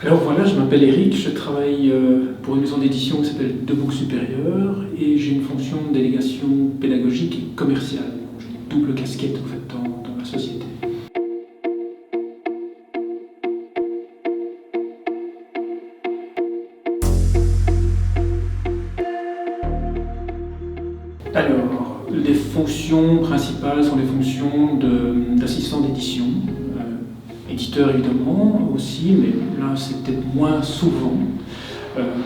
Alors voilà, je m'appelle Eric, je travaille pour une maison d'édition qui s'appelle De Books Supérieur et j'ai une fonction de délégation pédagogique et commerciale. J'ai une double casquette en fait, dans la société. Alors, les fonctions principales sont les fonctions d'assistant d'édition. Éditeur évidemment aussi, mais là c'est peut-être moins souvent,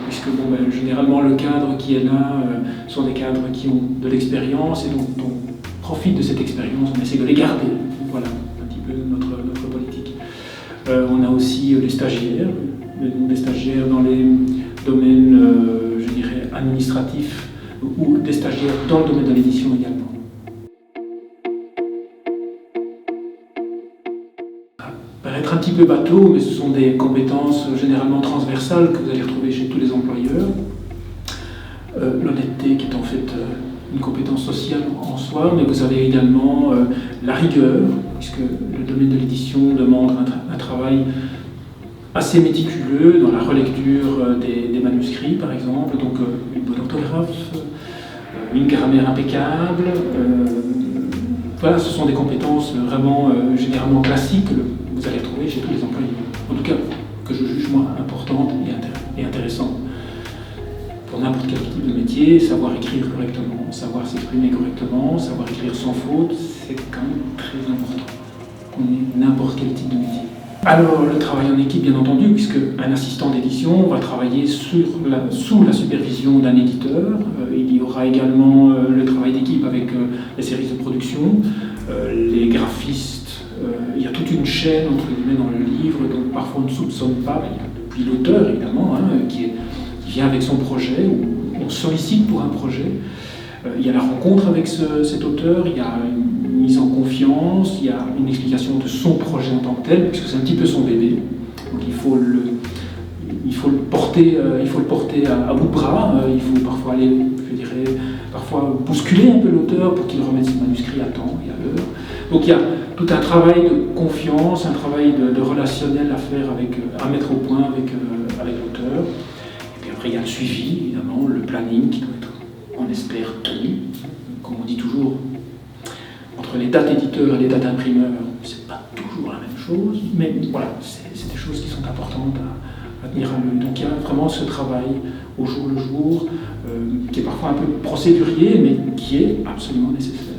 puisque généralement le cadre qui est là sont des cadres qui ont de l'expérience et donc on profite de cette expérience, on essaie de les garder. Voilà un petit peu notre politique. On a aussi les stagiaires, des stagiaires dans les domaines, je dirais, administratifs ou des stagiaires dans le domaine de l'édition également. Paraître un petit peu bateau, mais ce sont des compétences généralement transversales que vous allez retrouver chez tous les employeurs. L'honnêteté qui est en fait une compétence sociale en soi, mais vous avez également la rigueur, puisque le domaine de l'édition demande un travail assez méticuleux dans la relecture des manuscrits par exemple, donc une bonne orthographe, une grammaire impeccable. Voilà, ce sont des compétences vraiment généralement classiques que vous allez retrouver chez tous les employés. En tout cas, que je juge moi importantes et intéressantes. Pour n'importe quel type de métier, savoir écrire correctement, savoir s'exprimer correctement, savoir écrire sans faute, c'est quand même très important. On est n'importe quel type de métier. Alors, le travail en équipe, bien entendu, puisque un assistant d'édition va travailler sous la supervision d'un éditeur. Il y aura également le travail d'équipe avec les services de production, les graphistes. Il y a toute une chaîne, entre guillemets, dans le livre, donc parfois on ne soupçonne pas, mais il y a depuis l'auteur, évidemment, qui vient avec son projet, ou on sollicite pour un projet. Il y a la rencontre avec cet auteur, il y a une mise en confiance, il y a une explication de son projet en tant que tel, puisque c'est un petit peu son bébé. Donc il faut le porter à bout de bras, il faut parfois aller, je dirais, parfois bousculer un peu l'auteur pour qu'il remette ses manuscrits à temps et à l'heure. Donc il y a tout un travail de confiance, un travail de relationnel à faire, à mettre au point avec l'auteur. Et puis après il y a le suivi, évidemment, le planning qui doit être, on espère, tenu. Comme on dit toujours, entre les dates éditeurs et les dates imprimeurs, c'est pas toujours la même chose, mais voilà, c'est des choses qui sont importantes à tenir à l'œil. Donc il y a vraiment ce travail au jour le jour, qui est parfois un peu procédurier, mais qui est absolument nécessaire.